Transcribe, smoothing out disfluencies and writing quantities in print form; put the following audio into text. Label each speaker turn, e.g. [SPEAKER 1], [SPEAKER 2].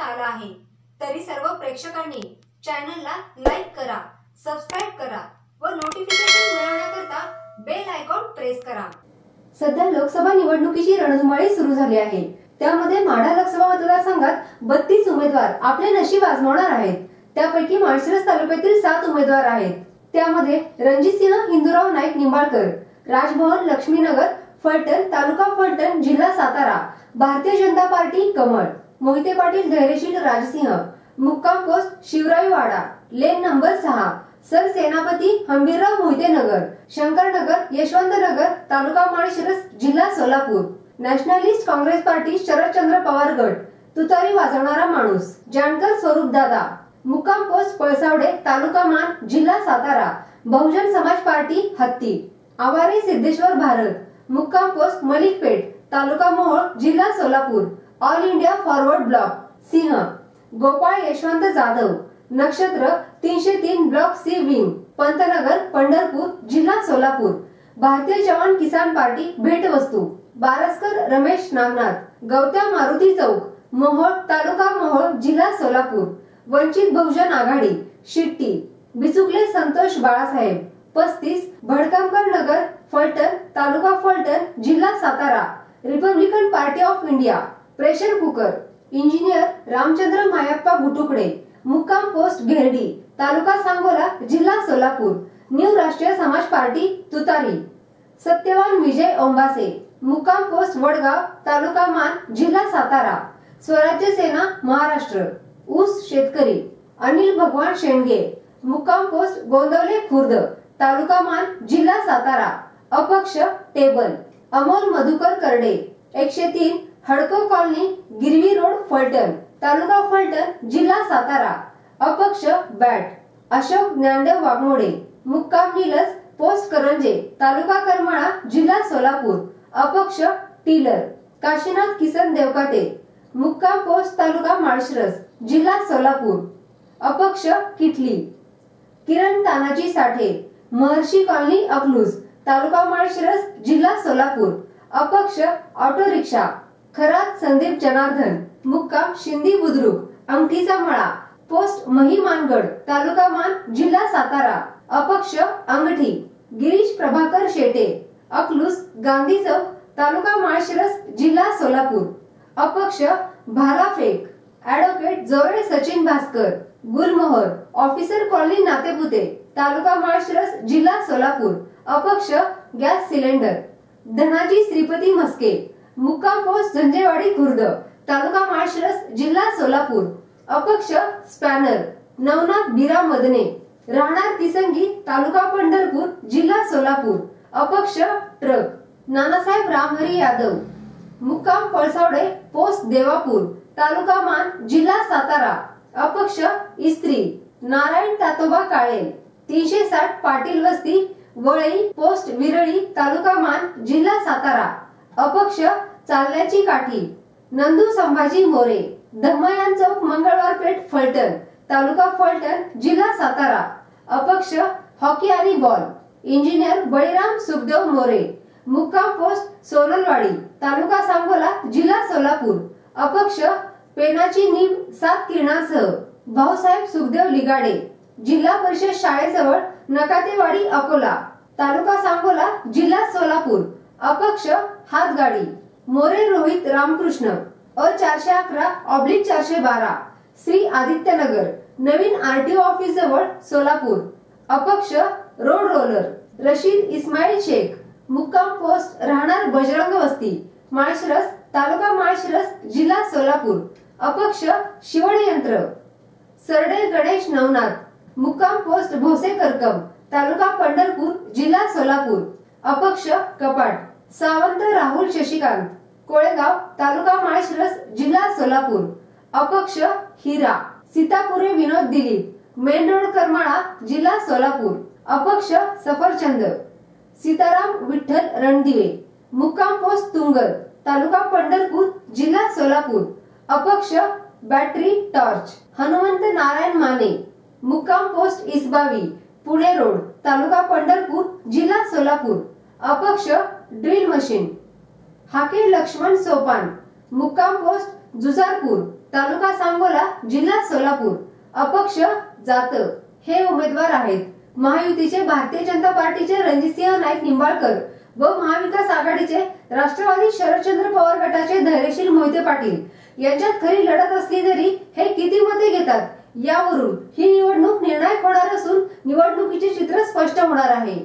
[SPEAKER 1] करण्यात आला आहे। तरी सर्व प्रेक्षकांनी चॅनलला लाईक करा, सबस्क्राइब करा व नोटिफिकेशन मिळवण्याकरता बेल आयकॉन प्रेस करा।
[SPEAKER 2] सध्या लोकसभा निवडणुकीची रणधुमाळी सुरू झाली आहे। त्यामध्ये माढा लोकसभा मतदारसंघात 32 उमेदवार आपले नशीब आजमावणार आहेत। त्यापैकी माळशिरस तालुक्यातील 7 उमेदवार आहेत। त्यामध्ये रणजितसिंह हिंदूराव नाईक निंबाळकर, राजभवन लक्ष्मीनगर फलटण तालुका फलटण जिल्हा सातारा, भारतीय जनता पार्टी कमळ, मोहिते पाटील धैर्यशील राजसिंह, मुक्काम post Shivraiwada, lane number 6, Sarsenapati Hambirrao Mohite Nagar, Shankarnagar Yashwantnagar taluka Malshiras जिल्हा Solapur, Nationalist Congress Party Sharadchandra Pawar गट, तुतारी वाजवणारा माणूस जानकर स्वरूप दादा, मुक्काम पोस्ट पळसावडे तालुका मान जिल्हा सातारा, बहुजन समाज पार्टी हत्ती, आवारे सिद्धेश्वर भारत, मुक्काम पोस्ट मलिकपेठ तालुका मोहोळ जिल्हा Solapur, All India Forward Block सिंह, Gopal Yashwant Jadhav, Nakshatra 303 block C wing, Pantnagar Pandharpur जिल्हा सोलापूर, भारतीय जवान किसान पार्टी भेटवस्तू, बारसकर रमेश नागनाथ, गवत्या मारुती चौक, मोहोळ तालुका मोहोळ जिल्हा सोलापूर, वंचित बहुजन आघाडी शिट्टी, बिचुकले संतोष बाळासाहेब, 35 भडकमकर नगर फलटण तालुका फलटण जिल्हा Satara, Republican Party of India pressure cooker, engineer Ramchandra Mayappa Bhutukade, मुक्काम पोस्ट घेरडी तालुका सांगोला जिल्हा सोलापूर, न्यू राष्ट्रीय समाज पार्टी तुतारी, सत्यवान विजय ओंबासे, मुक्काम पोस्ट वडगाव तालुका मान जिल्हा सातारा, स्वराज्य सेना महाराष्ट्र, ऊस शेतकरी, अनिल भगवान शेंडगे, मुक्काम पोस्ट गोंदवले खुर्द तालुका मान जिल्हा सातारा, अपक्ष टेबल, अमोल मधुकर करडे, 103 हडको कॉलनी गिरवी रोड फलटण तालुका फलटण जिल्हा सातारा, अपक्ष बॅट, अशोक ज्ञानदेव वाघमोडे, मुक्काम निलस पोस्ट करंजे तालुका करमाळा जिल्हा सोलापूर, अपक्ष टीलर, काशीनाथ किसन देवकाते, मुक्काम पोस्ट तालुका माळशिरस जिल्हा सोलापूर, अपक्ष किटली, किरण तानाजी साठे, महर्षी कॉलनी अकलूज तालुका माळशिरस जिल्हा सोलापूर, अपक्ष ऑटो रिक्षा, खरात संदीप जनार्दन, मुक्काम शिंदी बुद्रुक अंगठीचा मळा, पोस्ट महिमानगड तालुका मान जिल्हा सातारा, अपक्ष अंगठी, गिरीश प्रभाकर शेटे, अकलूज गांधी चौक तालुका माळशिरस जिल्हा सोलापूर, अपक्ष भालाफेक, ऍडव्होकेट जोरे सचिन भास्कर, गुलमोहर, ऑफिसर कॉलनी नातेपुते तालुका माळशिरस जिल्हा सोलापूर, अपक्ष गॅस सिलेंडर, धनाजी श्रीपती मस्के, मुक्काम पोस्ट झंजेवाडी खुर्द तालुका माळशिरस जिल्हा सोलापूर, अपक्ष स्पॅनर, नवनाथ बिरा मदने, राहणार तिसंगी तालुका पंढरपूर जिल्हा सोलापूर, अपक्ष ट्रक, नानासाहेब रामहरी यादव, मुक्काम पळसावडे पोस्ट देवापूर तालुका मान जिल्हा सातारा, अपक्ष इस्त्री, नारायण तातोबा काळे, 360 पाटील वस्ती वळई पोस्ट विरळी तालुका मान जिल्हा सातारा, अपक्ष चालल्याची काठी, नंदू संभाजी मोरे, धम्मयान चौक मंगळवार पेठ फलटण तालुका फलटण जिल्हा सातारा, अपक्ष हॉकी आणि बॉल, इंजिनियर बळीराम सुखदेव मोरे, मुक्काम पोस्ट सोनलवाडी तालुका सांगोला जिल्हा सोलापूर, अपक्ष पेनाची नीम 7 किरणांसह, भाऊसाहेब सुखदेव लिगाडे, जिल्हा परिषद शाळेजवळ नकातेवाडी अकोला तालुका सांगोला जिल्हा सोलापूर, अपक्ष हातगाडी, मोरे रोहित रामकृष्ण, अ411/412 श्री आदित्यनगर नवीन आरटीओ ऑफिस जवळ सोलापूर, अपक्ष रोड रोलर, रशीद इस्माईल शेख, मुक्काम पोस्ट राहणार बजरंग वस्ती माळशिरस तालुका माळशिरस जिल्हा सोलापूर, अपक्ष शिवणयंत्र, सरडे गणेश नवनाथ, मुक्काम पोस्ट भोसे करकम तालुका पंढरपूर जिल्हा सोलापूर, अपक्ष कपाट, सावंत राहुल शशिकांत, कोळेगाव तालुका माळशिरस जिल्हा सोलापूर, अपक्ष हिरा, सीतापुरे विनोद दिलीप, मेन रोड करमाळा जिल्हा सोलापूर, अपक्ष सफरचंद, सीताराम विठ्ठल रणदिवे, मुक्काम पोस्ट तुंगत तालुका पंढरपूर जिल्हा सोलापूर, अपक्ष बॅटरी टॉर्च, हनुमंत नारायण माने, मुक्काम पोस्ट इसबावी पुणे रोड तालुका पंढरपूर जिल्हा सोलापूर, अपक्ष ड्रिल मशीन, हाके लक्ष्मण सोपान, मुक्काम पोस्ट जुजारपूर तालुका सांगोला, जिल्हा सोलापूर. अपक्ष जातं हे उमेदवार आहेत. महायुतीचे भारतीय जनता पार्टीचे रणजितसिंह नाईक निंबाळकर व महाविकास आघाडीचे राष्ट्रवादी शरदचंद्र पवार गटाचे धैर्यशील मोहिते पाटील यांच्यात खरी लढत असली तरी हे किती मते घेतात यावरून ही निवडणूक निर्णायक होणार असून निवडणुकीचे चित्र स्पष्ट होणार आहे.